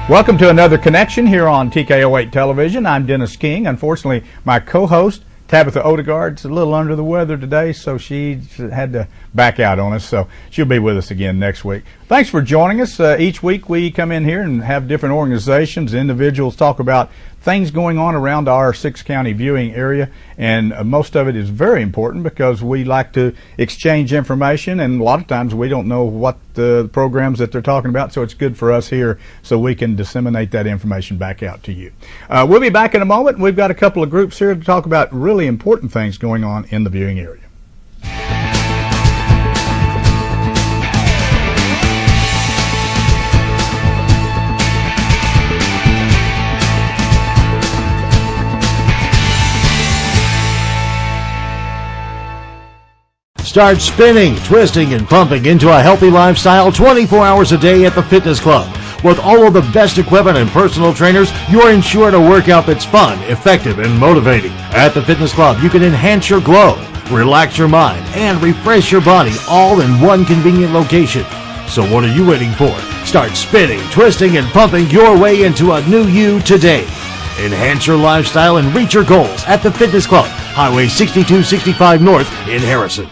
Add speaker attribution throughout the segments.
Speaker 1: Welcome to another connection here on TKO8 Television. I'm Dennis King. Unfortunately, my co-host, Tabitha Odegaard, is a little under the weather today, so she had to back out on us. So she'll be with us again next week. Thanks for joining us. Each week we come in here and have different organizations, individuals talk about things going on around our six-county viewing area, and most of it is very important because we like to exchange information, and a lot of times we don't know what the programs that they're talking about, so it's good for us here so we can disseminate that information back out to you. We'll be back in a moment. We've got a couple of groups here to talk about really important things going on in the viewing area.
Speaker 2: Start spinning, twisting, and pumping into a healthy lifestyle 24 hours a day at the Fitness Club. With all of the best equipment and personal trainers, you're ensured a workout that's fun, effective, and motivating. At the Fitness Club, you can enhance your glow, relax your mind, and refresh your body all in one convenient location. So what are you waiting for? Start spinning, twisting, and pumping your way into a new you today. Enhance your lifestyle and reach your goals at the Fitness Club, Highway 6265 North in Harrison.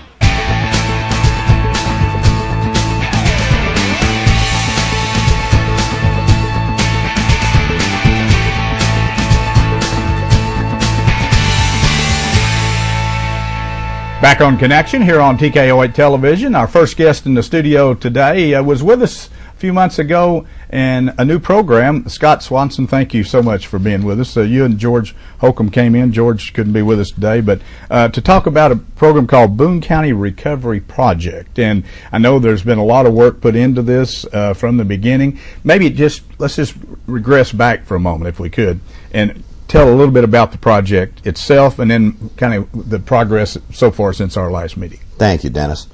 Speaker 1: Back on Connection here on TKO8 Television. Our first guest in the studio today was with us a few months ago in a new program. Scott Swanson, thank you so much for being with us. You and George Holcomb came in. George couldn't be with us today, but to talk about a program called Boone County Recovery Project. And I know there's been a lot of work put into this from the beginning. Maybe let's just regress back for a moment if we could, and tell a little bit about the project itself and then kind of the progress so far since our last meeting.
Speaker 3: Thank you, Dennis.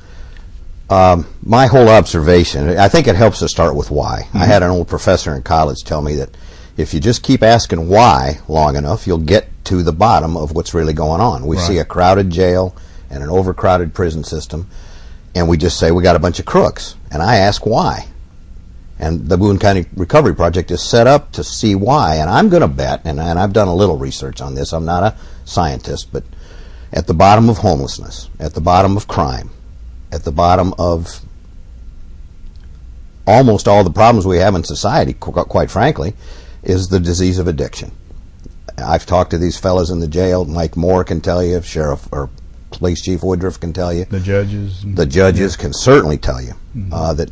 Speaker 3: My whole observation, I think it helps to start with why. I had an old professor in college tell me that if you just keep asking why long enough, you'll get to the bottom of what's really going on. We see a crowded jail and an overcrowded prison system, and we just say we got a bunch of crooks. And I ask why. And the Boone County Recovery Project is set up to see why. And I'm going to bet, and I've done a little research on this, I'm not a scientist, but at the bottom of homelessness, at the bottom of crime, at the bottom of almost all the problems we have in society, quite frankly, is the disease of addiction. I've talked to these fellas in the jail. Mike Moore can tell you, Sheriff or Police Chief Woodruff can tell you.
Speaker 1: The judges.
Speaker 3: The judges can certainly tell you that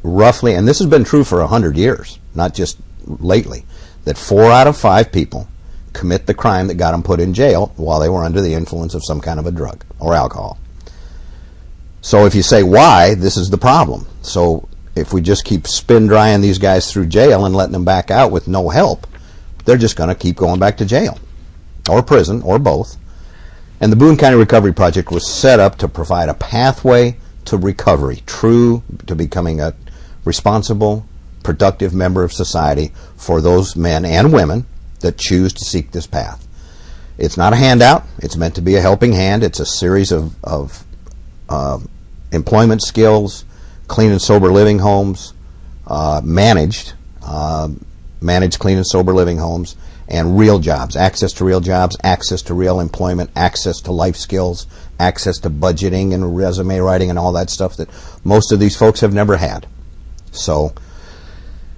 Speaker 3: roughly, and this has been true for 100 years, not just lately, that 4 out of 5 people commit the crime that got them put in jail while they were under the influence of some kind of a drug or alcohol. So if you say why, this is the problem. So if we just keep spin drying these guys through jail and letting them back out with no help, they're just going to keep going back to jail or prison or both. And the Boone County Recovery Project was set up to provide a pathway to recovery, to becoming a responsible, productive member of society for those men and women that choose to seek this path. It's not a handout. It's meant to be a helping hand. It's a series of employment skills, clean and sober living homes, managed clean and sober living homes, and real jobs, access to real jobs, access to real employment, access to life skills, access to budgeting and resume writing and all that stuff that most of these folks have never had. So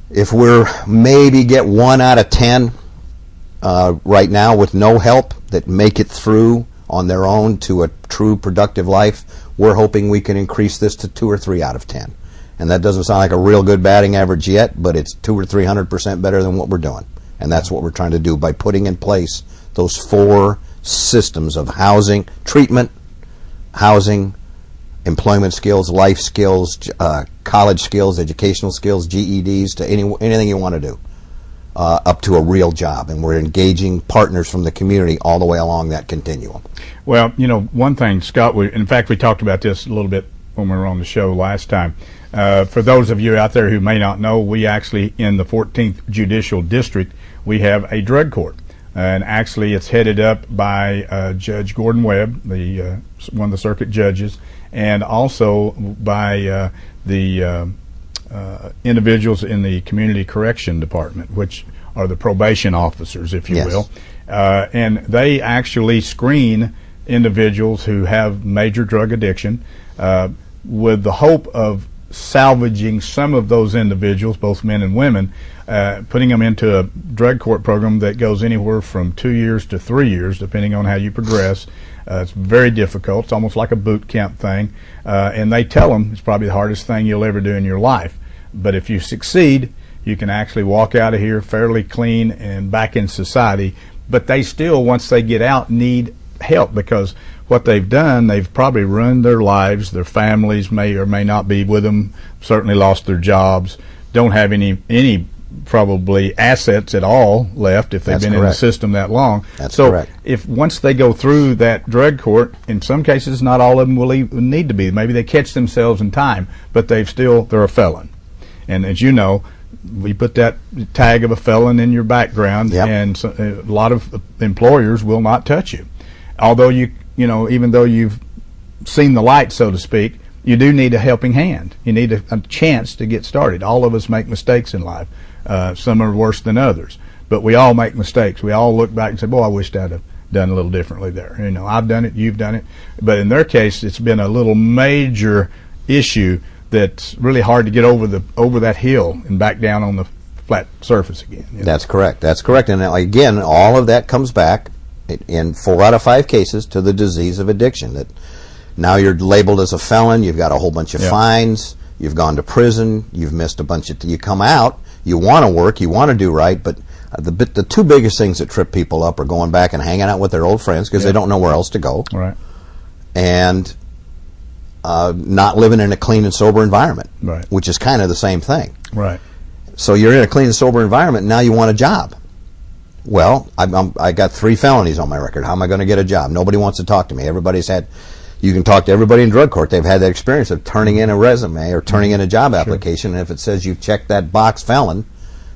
Speaker 3: if we're maybe get 1 out of 10 right now with no help that make it through on their own to a true productive life, we're hoping we can increase this to 2 or 3 out of 10. And that doesn't sound like a real good batting average yet, but it's 200 or 300% better than what we're doing. And that's what we're trying to do by putting in place those 4 systems of housing, treatment, housing, employment skills, life skills, college skills, educational skills, GEDs, to anything you want to do, up to a real job. And we're engaging partners from the community all the way along that continuum.
Speaker 1: Well, you know, one thing, Scott, in fact, we talked about this a little bit when we were on the show last time. For those of you out there who may not know, we actually, in the 14th Judicial District, we have a drug court. And actually it's headed up by Judge Gordon Webb, one of the circuit judges, and also by the individuals in the community correction department, which are the probation officers, if you
Speaker 3: Yes.
Speaker 1: will, and they actually screen individuals who have major drug addiction with the hope of salvaging some of those individuals, both men and women, putting them into a drug court program that goes anywhere from 2 years to 3 years, depending on how you progress. It's very difficult. It's almost like a boot camp thing. And they tell them it's probably the hardest thing you'll ever do in your life. But if you succeed, you can actually walk out of here fairly clean and back in society. But they still, once they get out, need help, because what they've done, they've probably ruined their lives. Their families may or may not be with them, certainly lost their jobs, don't have any probably assets at all left if they've
Speaker 3: That's
Speaker 1: been in the
Speaker 3: correct.
Speaker 1: system that long.
Speaker 3: That's
Speaker 1: so
Speaker 3: correct.
Speaker 1: if once they go through that drug court, in some cases not all of them will even need to be. Maybe they catch themselves in time, but they're a felon. And as you know, we put that tag of a felon in your background,
Speaker 3: Yep.
Speaker 1: and so, a lot of employers will not touch you. Although even though you've seen the light, so to speak, you do need a helping hand. You need a chance to get started. All of us make mistakes in life. Some are worse than others, but we all make mistakes. We all look back and say, boy, I wished I'd have done a little differently there. I've done it, you've done it. But in their case, it's been a little major issue that's really hard to get over that hill and back down on the flat surface again.
Speaker 3: That's correct. That's correct. And again, all of that comes back in 4 out of 5 cases to the disease of addiction. That now you're labeled as a felon, you've got a whole bunch of fines, you've gone to prison, you've missed a bunch of, you come out, you want to work, you want to do right, but the 2 biggest things that trip people up are going back and hanging out with their old friends because they don't know where else to go,
Speaker 1: Right.
Speaker 3: and not living in a clean and sober environment,
Speaker 1: Right.
Speaker 3: which is kind of the same thing.
Speaker 1: Right.
Speaker 3: So you're in a clean and sober environment, and now you want a job. Well, I got 3 felonies on my record. How am I going to get a job? Nobody wants to talk to me. You can talk to everybody in drug court. They've had that experience of turning in a resume or turning in a job application, and if it says you've checked that box felon,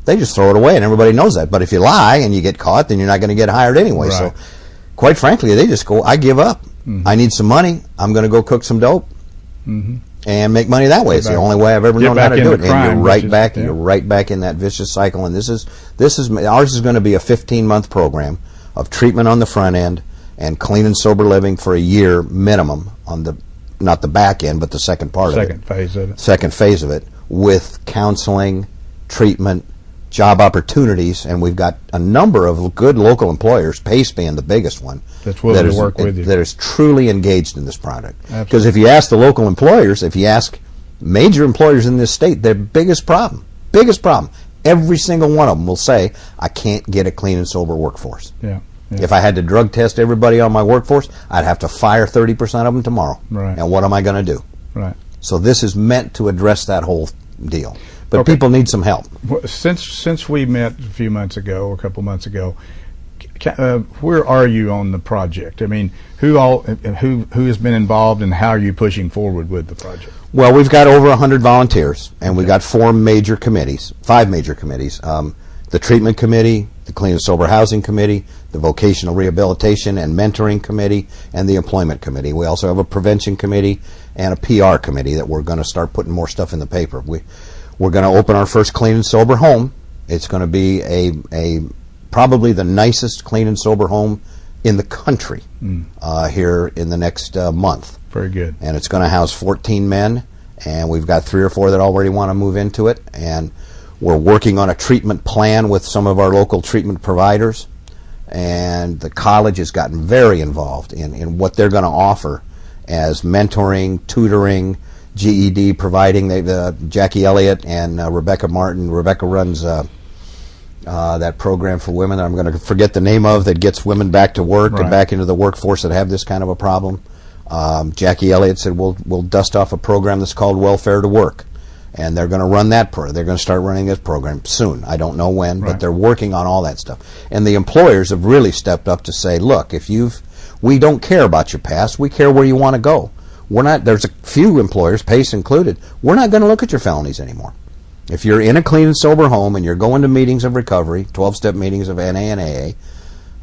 Speaker 3: they just throw it away, and everybody knows that. But if you lie and you get caught, then you're not going to get hired anyway.
Speaker 1: Right.
Speaker 3: So, quite frankly, they just go, I give up. I need some money. I'm going to go cook some dope and make money that way. It's the only way I've ever
Speaker 1: Get
Speaker 3: known how
Speaker 1: back
Speaker 3: to do
Speaker 1: into
Speaker 3: it.
Speaker 1: crime,
Speaker 3: And you're
Speaker 1: which
Speaker 3: right
Speaker 1: is-
Speaker 3: back.
Speaker 1: yeah.
Speaker 3: You're right back in that vicious cycle. And ours is going to be a 15-month program of treatment on the front end and clean and sober living for a year minimum on the, not the back end, but the second part of it.
Speaker 1: Second phase of it.
Speaker 3: Second phase of it, with counseling, treatment, job opportunities, and we've got a number of good local employers, Pace being the biggest one,
Speaker 1: That's willing
Speaker 3: that
Speaker 1: to
Speaker 3: is-
Speaker 1: work with you.
Speaker 3: that is truly engaged in this product.
Speaker 1: Absolutely.
Speaker 3: Because if you ask the local employers, if you ask major employers in this state, their biggest problem, every single one of them will say, I can't get a clean and sober workforce.
Speaker 1: Yeah. Yeah.
Speaker 3: If I had to drug test everybody on my workforce, I'd have to fire 30% of them tomorrow.
Speaker 1: Right.
Speaker 3: And what am I going to do?
Speaker 1: Right.
Speaker 3: So this is meant to address that whole deal. But
Speaker 1: Okay.
Speaker 3: people need some help.
Speaker 1: Well, since we met a few months ago, or a couple months ago, where are you on the project? I mean, who has been involved, and how are you pushing forward with the project?
Speaker 3: Well, we've got over 100 volunteers, and we've got 5 major committees. The Treatment Committee, the Clean and Sober Housing Committee, the Vocational Rehabilitation and Mentoring Committee, and the Employment Committee. We also have a Prevention Committee and a PR Committee that we're going to start putting more stuff in the paper. We're going to open our first clean and sober home. It's going to be a probably the nicest clean and sober home in the country here in the next month.
Speaker 1: Very good.
Speaker 3: And it's going to house 14 men, and we've got 3 or 4 that already want to move into it. And we're working on a treatment plan with some of our local treatment providers, and the college has gotten very involved in what they're going to offer as mentoring, tutoring, GED providing. Jackie Elliott and Rebecca Martin. Rebecca runs that program for women that I'm going to forget the name of, that gets women back to work
Speaker 1: Right.
Speaker 3: and back into the workforce that have this kind of a problem. Jackie Elliott said we'll dust off a program that's called Welfare to Work, and they're going to run that. They're going to start running this program soon. I don't know when,
Speaker 1: Right.
Speaker 3: but they're working on all that stuff. And the employers have really stepped up to say, look, we don't care about your past. We care where you want to go. There's a few employers, Pace included, we're not going to look at your felonies anymore. If you're in a clean and sober home and you're going to meetings of recovery, 12-step meetings of NA and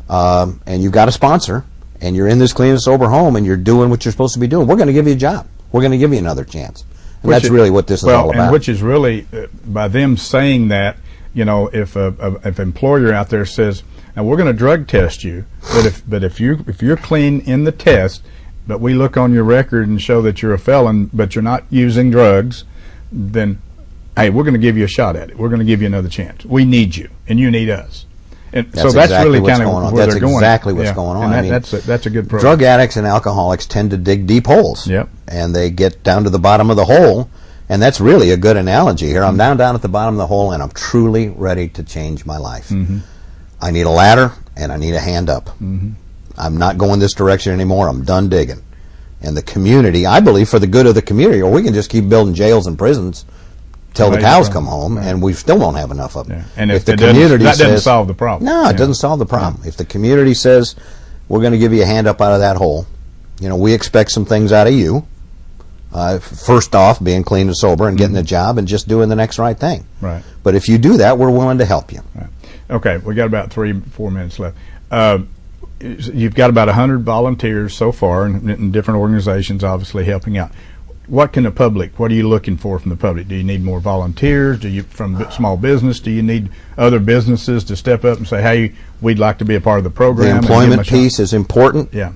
Speaker 3: AA, and you've got a sponsor, and you're in this clean and sober home and you're doing what you're supposed to be doing, we're going to give you a job. We're going to give you another chance. And that's really what this is all about.
Speaker 1: And which is really, by them saying that, you know, if an employer out there says, now we're going to drug test you, but if you're clean in the test, but we look on your record and show that you're a felon, but you're not using drugs, then hey, we're going to give you a shot at it. We're going to give you another chance. We need you, and you need us. And
Speaker 3: that's
Speaker 1: so that's
Speaker 3: exactly
Speaker 1: really kind of where they're going.
Speaker 3: That's exactly what's going on.
Speaker 1: And that's a good program.
Speaker 3: Drug addicts and alcoholics tend to dig deep holes.
Speaker 1: Yep.
Speaker 3: And they get down to the bottom of the hole, and that's really a good analogy here. I'm down at the bottom of the hole, and I'm truly ready to change my life.
Speaker 1: Mm-hmm.
Speaker 3: I need a ladder, and I need a hand up.
Speaker 1: Mm-hmm.
Speaker 3: I'm not going this direction anymore. I'm done digging. And the community, I believe, for the good of the community, or we can just keep building jails and prisons till the cows come home, and we still don't have enough of them.
Speaker 1: Yeah. And if
Speaker 3: the community
Speaker 1: that
Speaker 3: says,
Speaker 1: doesn't solve the problem.
Speaker 3: No, it doesn't solve the problem. If the community says, we're going to give you a hand up out of that hole, you know, we expect some things out of you. First off, being clean and sober and getting a job and just doing the next right thing.
Speaker 1: Right.
Speaker 3: But if you do that, we're willing to help you.
Speaker 1: Right. Okay, we got about 3-4 minutes left. You've got about 100 volunteers so far in different organizations, obviously helping out. What are you looking for from the public? Do you need more volunteers? From small business? Do you need other businesses to step up and say, hey, we'd like to be a part of the program?
Speaker 3: The employment piece is important.
Speaker 1: Yeah.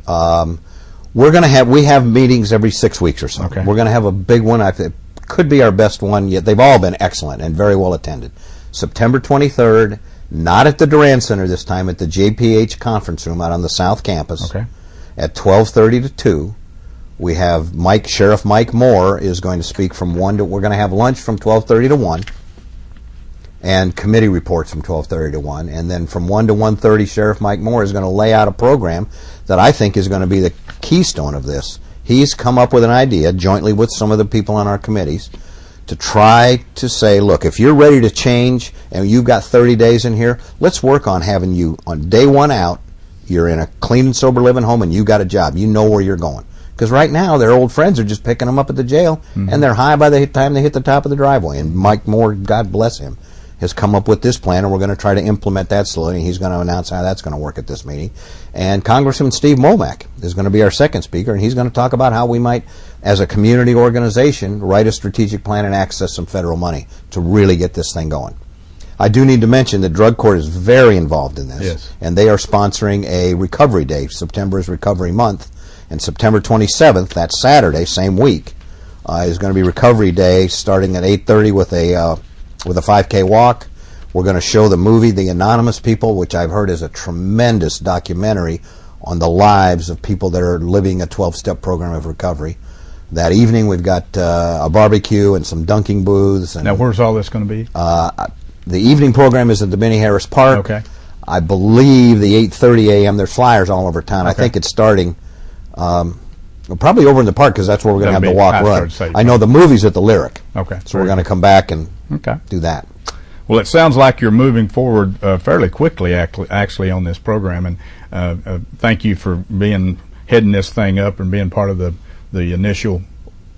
Speaker 3: We have meetings every 6 weeks or so.
Speaker 1: Okay.
Speaker 3: We're going to have a big one. It could be our best one yet. They've all been excellent and very well attended. September 23rd, not at the Durand Center this time, at the JPH conference room out on the South Campus.
Speaker 1: Okay.
Speaker 3: At 12:30 to 2. We have Sheriff Mike Moore is going to speak from 1 to, we're going to have lunch from 12:30 to 1, and committee reports from 12:30 to 1, and then from 1 to 1:30, Sheriff Mike Moore is going to lay out a program that I think is going to be the keystone of this. He's come up with an idea, jointly with some of the people on our committees, to try to say, look, if you're ready to change and you've got 30 days in here, let's work on having you on day one out, you're in a clean and sober living home and you got a job. You know where you're going. Because right now, their old friends are just picking them up at the jail, and they're high by the time they hit the top of the driveway. And Mike Moore, God bless him, has come up with this plan, and we're going to try to implement that slowly. He's going to announce how that's going to work at this meeting. And Congressman Steve Womack is going to be our second speaker, and he's going to talk about how we might, as a community organization, write a strategic plan and access some federal money to really get this thing going. I do need to mention that Drug Court is very involved in this,
Speaker 1: yes,
Speaker 3: and they are sponsoring a recovery day. September is Recovery Month. And September 27th, that Saturday, same week, is going to be Recovery Day, starting at 8:30 with a 5K walk. We're going to show the movie The Anonymous People, which I've heard is a tremendous documentary on the lives of people that are living a 12-step program of recovery. That evening, we've got a barbecue and some dunking booths. And
Speaker 1: now, where's all this going to be?
Speaker 3: The evening program is at the Benny Harris Park.
Speaker 1: Okay.
Speaker 3: I believe the 8:30 a.m. There's flyers all over town.
Speaker 1: Okay.
Speaker 3: I think it's starting. Probably over in the park because that's where we're going to have the walk run. I know the movie's at the Lyric.
Speaker 1: Okay.
Speaker 3: So we're going to come back and do that.
Speaker 1: Well, it sounds like you're moving forward fairly quickly, actually, on this program. And thank you for heading this thing up and being part of the initial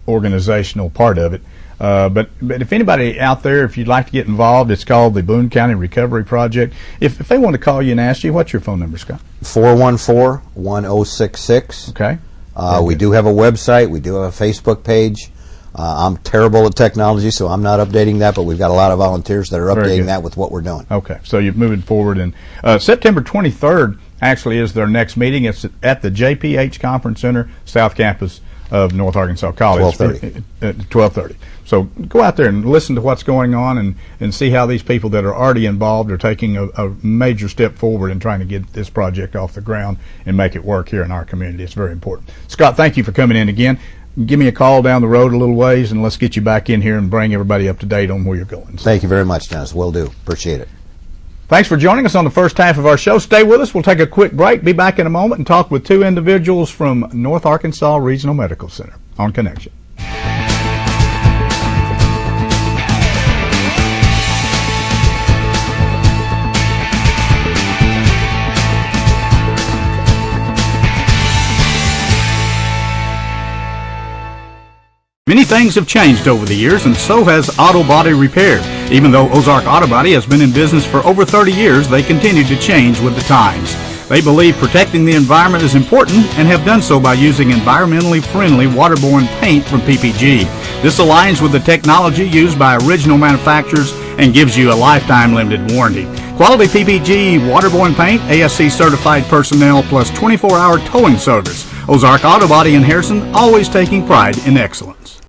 Speaker 1: organizational part of it. But if anybody out there, if you'd like to get involved, it's called the Boone County Recovery Project. If they want to call you and ask you, what's your phone number, Scott?
Speaker 3: 414-1066.
Speaker 1: Okay.
Speaker 3: We do have a website. We do have a Facebook page. I'm terrible at technology, so I'm not updating that, but we've got a lot of volunteers that are updating that with what we're doing.
Speaker 1: Okay. So you're moving forward. And September 23rd actually is their next meeting. It's at the JPH Conference Center, South Campus of North Arkansas College.
Speaker 3: 12:30.
Speaker 1: 12:30. So go out there and listen to what's going on and see how these people that are already involved are taking a major step forward in trying to get this project off the ground and make it work here in our community. It's very important. Scott, thank you for coming in again. Give me a call down the road a little ways, and let's get you back in here and bring everybody up to date on where you're going.
Speaker 3: Thank you very much, Dennis. Will do. Appreciate it.
Speaker 1: Thanks for joining us on the first half of our show. Stay with us. We'll take a quick break, be back in a moment, and talk with two individuals from North Arkansas Regional Medical Center on Connection. Many things have changed over the years, and so has auto body repair. Even though Ozark Auto Body has been in business for over 30 years, they continue to change with the times. They believe protecting the environment is important and have done so by using environmentally friendly waterborne paint from PPG. This aligns with the technology used by original manufacturers and gives you a lifetime limited warranty. Quality PPG waterborne paint, ASC certified personnel, plus 24-hour towing service. Ozark Auto Body in Harrison, always taking pride in excellence.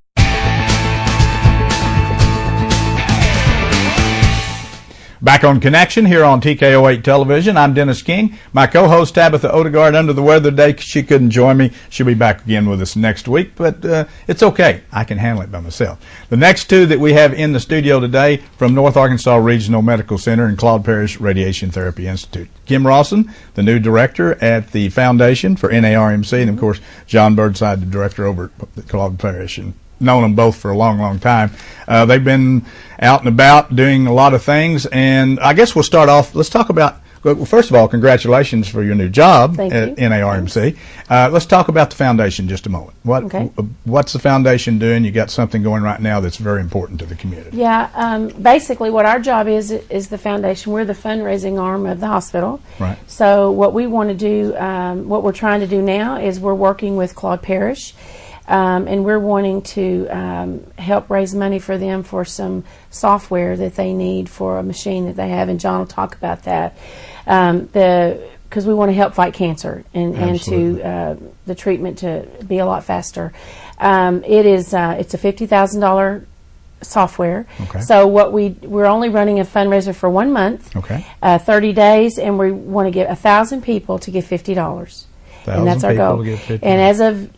Speaker 1: Back on Connection here on TKO8 Television. I'm Dennis King. My co-host Tabitha Odegaard under the weather today. She couldn't join me. She'll be back again with us next week, but it's okay. I can handle it by myself. The next two that we have in the studio today from North Arkansas Regional Medical Center and Claude Parrish Radiation Therapy Institute. Kim Rawson, the new director at the Foundation for NARMC, and of course John Birdside, the director over at Claude Parrish. And known them both for a long, long time. They've been out and about doing a lot of things, and I guess we'll start off. Let's talk about, well, first of all, congratulations for your new job at NARMC. Let's talk about the foundation just a moment. What's the foundation doing? You got something going right now that's very important to the community.
Speaker 4: Yeah, basically what our job is the foundation. We're the fundraising arm of the hospital.
Speaker 1: Right.
Speaker 4: So what we want to do, what we're trying to do now is we're working with Claude Parrish. And we're wanting to help raise money for them for some software that they need for a machine that they have, and John will talk about that. Because we want to help fight cancer and to the treatment to be a lot faster. It's a $50,000 software.
Speaker 1: Okay.
Speaker 4: So we're only running a fundraiser for 1 month, 30 days, and we want to get 1,000 people to give $50, and that's our goal. And as of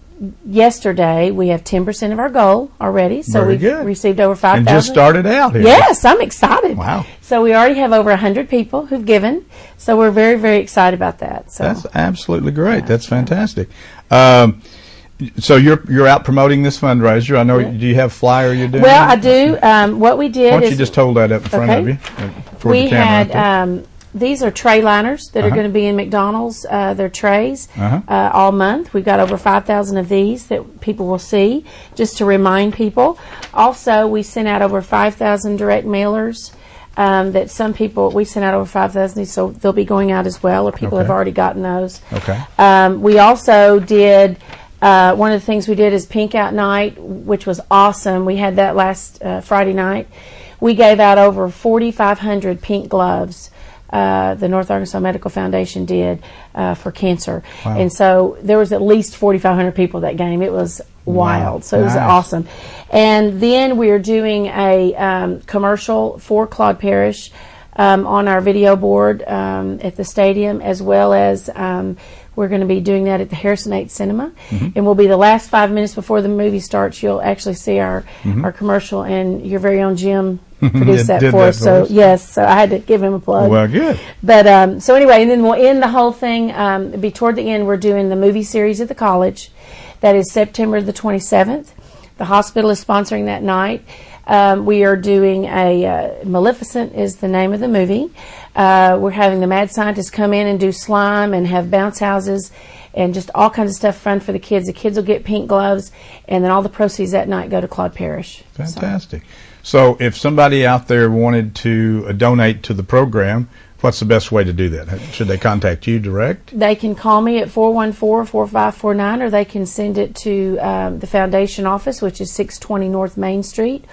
Speaker 4: yesterday, we have 10% of our goal already, so we've received over 5,000.
Speaker 1: And just started out here.
Speaker 4: Yes, I'm excited.
Speaker 1: Wow.
Speaker 4: So we already have over 100 people who've given, so we're very, very excited about that. So
Speaker 1: that's absolutely great. That's fantastic. So you're out promoting this fundraiser. I know. Do you have a flyer you're doing?
Speaker 4: Well, I do. What we did
Speaker 1: Why don't you just hold that up in front of you?
Speaker 4: We had these are tray liners that are going to be in McDonald's. They're trays all month. We've got over 5,000 of these that people will see, just to remind people. Also, we sent out over 5,000 direct mailers. That some people, we sent out over 5,000, so they'll be going out as well, or people have already gotten those. We also did. One of the things we did is Pink Out Night, which was awesome. We had that last Friday night. We gave out over 4,500 pink gloves. The North Arkansas Medical Foundation did for cancer.
Speaker 1: Wow.
Speaker 4: And so there was at least 4,500 people that game. It was wild. So it was awesome. And then we're doing a commercial for Claude Parrish on our video board at the stadium, as well as we're going to be doing that at the Harrison 8 Cinema. And we'll be the last 5 minutes before the movie starts. You'll actually see our commercial, and your very own Jim produced that for us. So yes, so I had to give him a plug.
Speaker 1: Well, good.
Speaker 4: But so anyway, and then we'll end the whole thing. Be toward the end, we're doing the movie series at the college. That is September the 27th. The hospital is sponsoring that night. We are doing a Maleficent is the name of the movie. We're having the mad scientists come in and do slime and have bounce houses and just all kinds of stuff fun for the kids. The kids will get pink gloves, and then all the proceeds that night go to Claude Parrish.
Speaker 1: Fantastic. So if somebody out there wanted to donate to the program, what's the best way to do that? Should they contact you direct?
Speaker 4: They can call me at 414-4549, or they can send it to the foundation office, which is 620 North Main Street.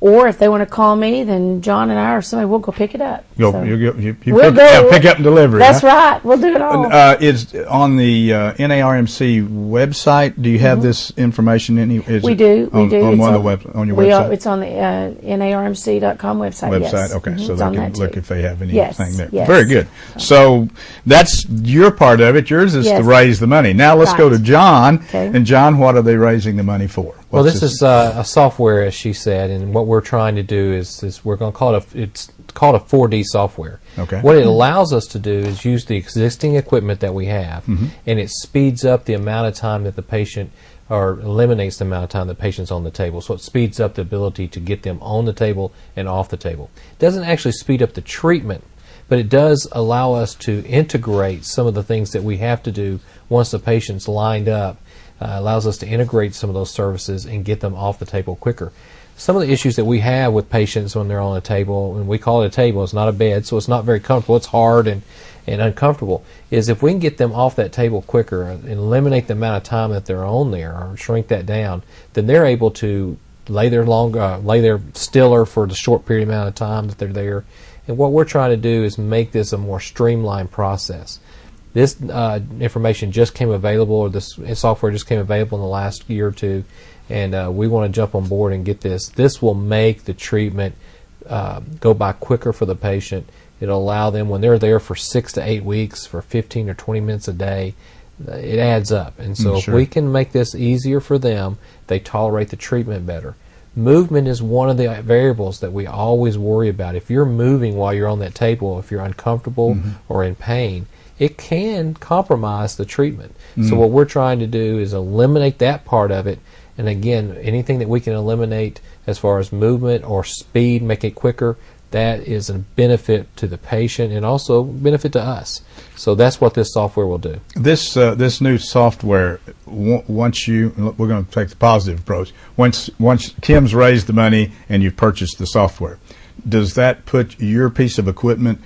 Speaker 4: Or if they want to call me, then John and I or somebody will go pick it up.
Speaker 1: We'll pick up and deliver.
Speaker 4: That's right. We'll do it all.
Speaker 1: Is on the NARMC website. Do you have this information?
Speaker 4: We do.
Speaker 1: On your website.
Speaker 4: It's on the NARMC.com website. Yes.
Speaker 1: Okay. So they can look if they have anything there.
Speaker 4: Yes.
Speaker 1: Very good. So that's your part of it. Yours is to raise the money. Now let's go to John.
Speaker 4: Okay.
Speaker 1: And John, what are they raising the money for?
Speaker 5: Well, this is a software, as she said, and what we're trying to do is we're going to call it's called a 4D software.
Speaker 1: Okay.
Speaker 5: What it allows us to do is use the existing equipment that we have, and it speeds up the amount of time that the patient, or eliminates the amount of time the patient's on the table. So it speeds up the ability to get them on the table and off the table. It doesn't actually speed up the treatment, but it does allow us to integrate some of the things that we have to do once the patient's lined up. Allows us to integrate some of those services and get them off the table quicker. Some of the issues that we have with patients when they're on a table, and we call it a table, it's not a bed, so it's not very comfortable, it's hard and uncomfortable, is if we can get them off that table quicker and eliminate the amount of time that they're on there or shrink that down, then they're able to lay there stiller for the short period amount of time that they're there. And what we're trying to do is make this a more streamlined process. This information just came available, or this software just came available in the last year or two, and we want to jump on board and get this. This will make the treatment go by quicker for the patient. It'll allow them, when they're there for 6 to 8 weeks, for 15 or 20 minutes a day, it adds up. And so if we can make this easier for them, they tolerate the treatment better. Movement is one of the variables that we always worry about. If you're moving while you're on that table, if you're uncomfortable or in pain, it can compromise the treatment. So what we're trying to do is eliminate that part of it. And again, anything that we can eliminate as far as movement or speed, make it quicker, that is a benefit to the patient and also benefit to us. So that's what this software will do.
Speaker 1: This new software, once we're going to take the positive approach. Once Kim's raised the money and you've purchased the software, does that put your piece of equipment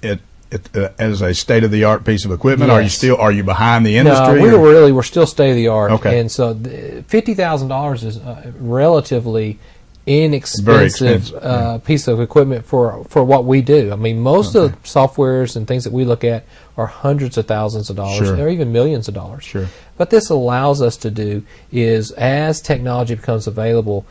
Speaker 1: as a state-of-the-art piece of equipment?
Speaker 5: Yes.
Speaker 1: Are you behind the industry?
Speaker 5: No, we're still state-of-the-art.
Speaker 1: Okay.
Speaker 5: And so $50,000 is relatively inexpensive
Speaker 1: Very expensive.
Speaker 5: Piece of equipment for what we do. I mean, most of the softwares and things that we look at are hundreds of thousands of dollars, or even millions of dollars.
Speaker 1: Sure.
Speaker 5: What this allows us to do is, as technology becomes available,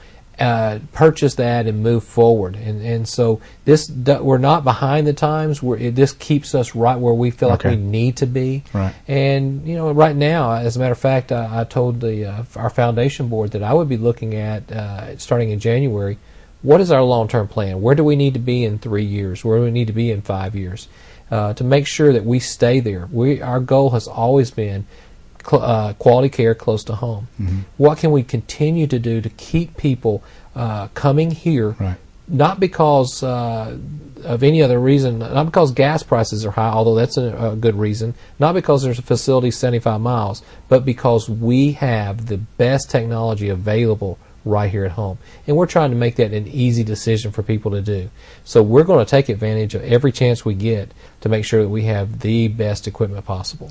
Speaker 5: purchase that and move forward. And so we're not behind the times. This keeps us right where we feel like we need to be.
Speaker 1: Right.
Speaker 5: And right now, as a matter of fact, I told our foundation board that I would be looking at starting in January. What is our long-term plan? Where do we need to be in 3 years? Where do we need to be in 5 years? To make sure that we stay there. Our goal has always been quality care close to home. What can we continue to do to keep people coming here?
Speaker 1: Right.
Speaker 5: Not because of any other reason, not because gas prices are high, although that's a good reason, not because there's a facility 75 miles, but because we have the best technology available right here at home. And we're trying to make that an easy decision for people to do. So we're going to take advantage of every chance we get to make sure that we have the best equipment possible.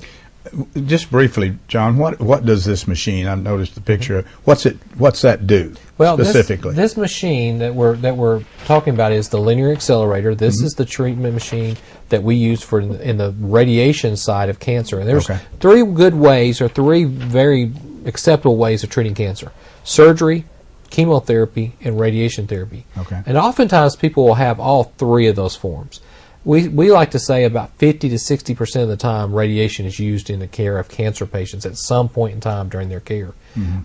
Speaker 1: Just briefly, John, what does this machine? I've noticed the picture. What's that do specifically?
Speaker 5: This machine that we're talking about is the linear accelerator. This is the treatment machine that we use for in the radiation side of cancer. And there's three good ways, or three very acceptable ways of treating cancer: surgery, chemotherapy, and radiation therapy.
Speaker 1: Okay.
Speaker 5: And oftentimes people will have all three of those forms. We like to say about 50 to 60% of the time radiation is used in the care of cancer patients at some point in time during their care.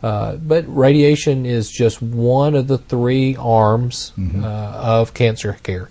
Speaker 5: But radiation is just one of the three arms of cancer care.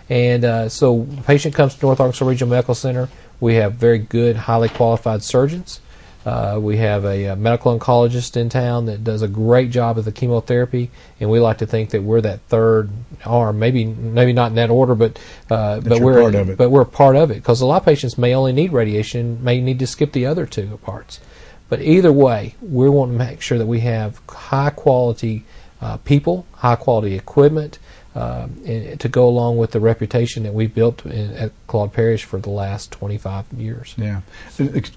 Speaker 5: And so the patient comes to North Arkansas Regional Medical Center. We have very good, highly qualified surgeons. We have a medical oncologist in town that does a great job of the chemotherapy, and we like to think that we're that third arm. Maybe not in that order, but we're
Speaker 1: part of it.
Speaker 5: But we're part of it, because a lot of patients may only need radiation, may need to skip the other two parts. But either way, we want to make sure that we have high quality people, high quality equipment, to go along with the reputation that we've built at Claude Parrish for the last 25 years.
Speaker 1: Yeah.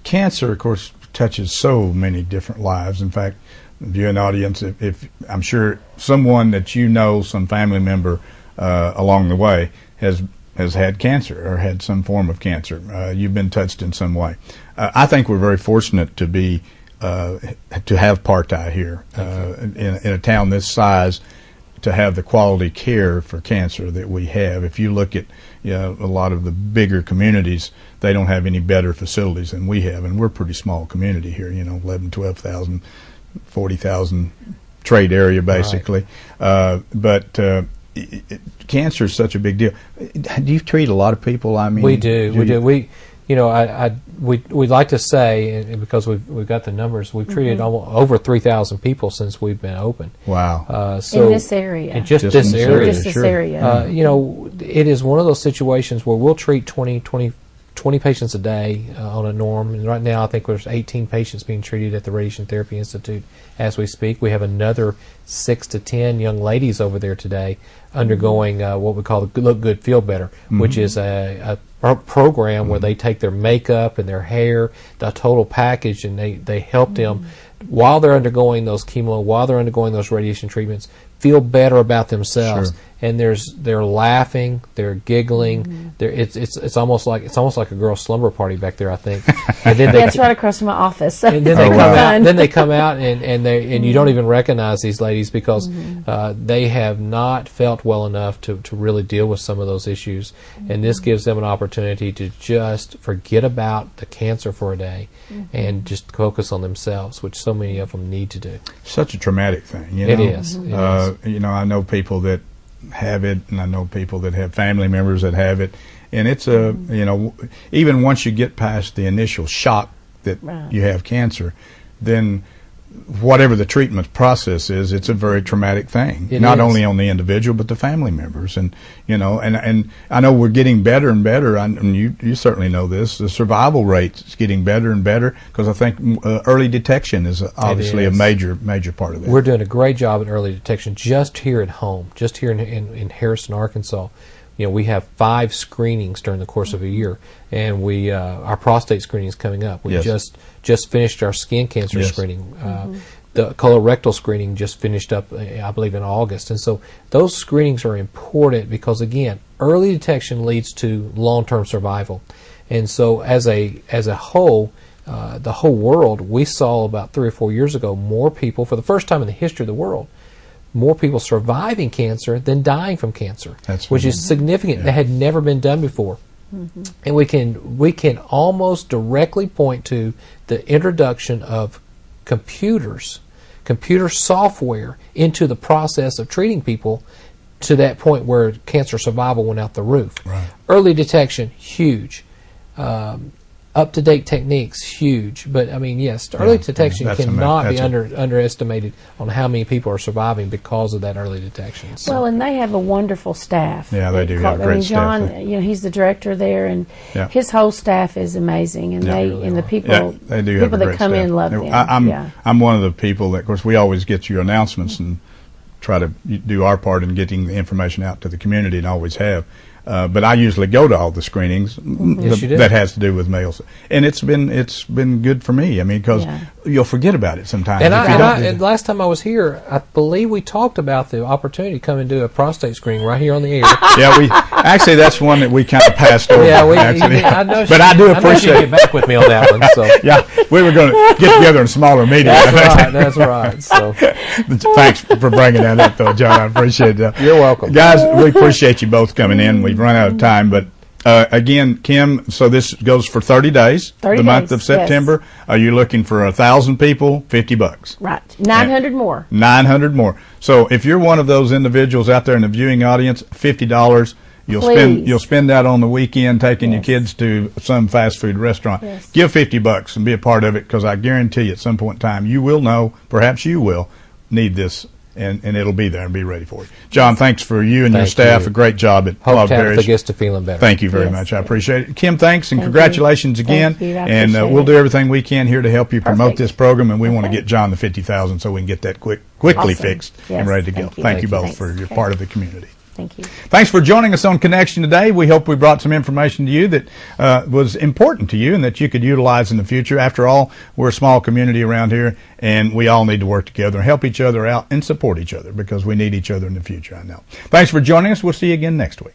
Speaker 1: Cancer, of course, touches so many different lives. In fact, viewing audience, if I'm sure someone that you know, some family member along the way has had cancer or had some form of cancer. You've been touched in some way. I think we're very fortunate to be to have Parti here in a town this size, to have the quality care for cancer that we have. If you look at a lot of the bigger communities, they don't have any better facilities than we have, and we're a pretty small community here, 11, 12,000, 40,000 trade area basically. Right. But cancer is such a big deal. Do you treat a lot of people? I mean,
Speaker 5: we do. We'd like to say, because we've got the numbers, we've treated over 3,000 people since we've been open.
Speaker 1: Wow.
Speaker 5: So
Speaker 4: in this area.
Speaker 5: In just this area.
Speaker 4: Just this area.
Speaker 5: It is one of those situations where we'll treat 20 patients a day on a norm. And right now I think there's 18 patients being treated at the Radiation Therapy Institute as we speak. We have another 6 to 10 young ladies over there today undergoing what we call the Look Good, Feel Better, which is a program where they take their makeup and their hair, the total package, and they help them while they're undergoing those chemo, while they're undergoing those radiation treatments, feel better about themselves.
Speaker 1: Sure.
Speaker 5: And they're laughing, they're giggling. It's almost like a girls' slumber party back there, I think. And then
Speaker 4: That's right across from my office.
Speaker 5: and then they come out. Then they come out, and you don't even recognize these ladies because they have not felt well enough to really deal with some of those issues. And this gives them an opportunity to just forget about the cancer for a day and just focus on themselves, which so many of them need to do.
Speaker 1: Such a traumatic thing. You know?
Speaker 5: It is.
Speaker 1: You know, I know people that have it, and I know people that have family members that have it, and it's a you know, even once you get past the initial shock that you have cancer, then whatever the treatment process is, it's a very traumatic thing. Not only on the individual, but the family members. And you know, and I know we're getting better and better. And you certainly know this. The survival rate is getting better and better because I think early detection is obviously a major part of it.
Speaker 5: We're doing a great job in early detection just here at home, just here in Harrison, Arkansas. You know, we have 5 screenings during the course of a year, and we our prostate screening is coming up. We just finished our skin cancer screening. The colorectal screening just finished up, I believe, in August. And so those screenings are important because, again, early detection leads to long-term survival. And so as a whole, the whole world, we saw about 3 or 4 years ago more people, for the first time in the history of the world, more people surviving cancer than dying from cancer, which is significant. That had never been done before. And we can almost directly point to the introduction of computer software into the process of treating people to that point where cancer survival went out the roof. Early detection, huge. Up-to-date techniques, huge. But, I mean, yes, early detection cannot be underestimated on how many people are surviving because of that early detection. So.
Speaker 4: Well, and they have a wonderful staff.
Speaker 1: Yeah, they do have great
Speaker 4: John,
Speaker 1: staff.
Speaker 4: you know, he's the director there, and his whole staff is amazing. And the people,
Speaker 1: they do
Speaker 4: people
Speaker 1: have a
Speaker 4: that
Speaker 1: great
Speaker 4: come
Speaker 1: staff.
Speaker 4: in love them.
Speaker 1: I'm one of the people that, of course, we always get your announcements and try to do our part in getting the information out to the community, and always have. But I usually go to all the screenings that has to do with males, and it's been good for me. I mean, because you'll forget about it sometimes.
Speaker 5: And last time I was here, I believe we talked about the opportunity to come and do a prostate screening right here on the air.
Speaker 1: Actually that's one that we kind of passed over.
Speaker 5: I know.
Speaker 1: But I do appreciate
Speaker 5: you get back with me on that one. So
Speaker 1: we were going to get together in a smaller meeting.
Speaker 5: That's right. So
Speaker 1: thanks for bringing that up, though, John. I appreciate that.
Speaker 5: You're welcome,
Speaker 1: guys. We appreciate you both coming in. We've run out of time, but again, Kim, so this goes for 30 days, the month of September. Are you looking for 1,000 people? $50.
Speaker 4: Right. 900 more.
Speaker 1: 900 more. So if you're one of those individuals out there in the viewing audience, $50. You'll spend that on the weekend taking your kids to some fast food restaurant. Give $50 and be a part of it, because I guarantee you at some point in time you will know, perhaps you will need this. And it'll be there and be ready for you. John, thanks for you and your staff. A great job at Loveberry.
Speaker 5: Hope gets to feeling better.
Speaker 1: Thank you very much. I appreciate it. Kim, thanks, and congratulations again.
Speaker 4: Thank you.
Speaker 1: And we'll do everything we can here to help you promote this program. And we want to get John the 50,000 so we can get that quickly fixed and ready to go. Thank you both for your part of the community.
Speaker 4: Thank you.
Speaker 1: Thanks for joining us on Connection today. We hope we brought some information to you that was important to you and that you could utilize in the future. After all, we're a small community around here, and we all need to work together and help each other out and support each other, because we need each other in the future, I know. Thanks for joining us. We'll see you again next week.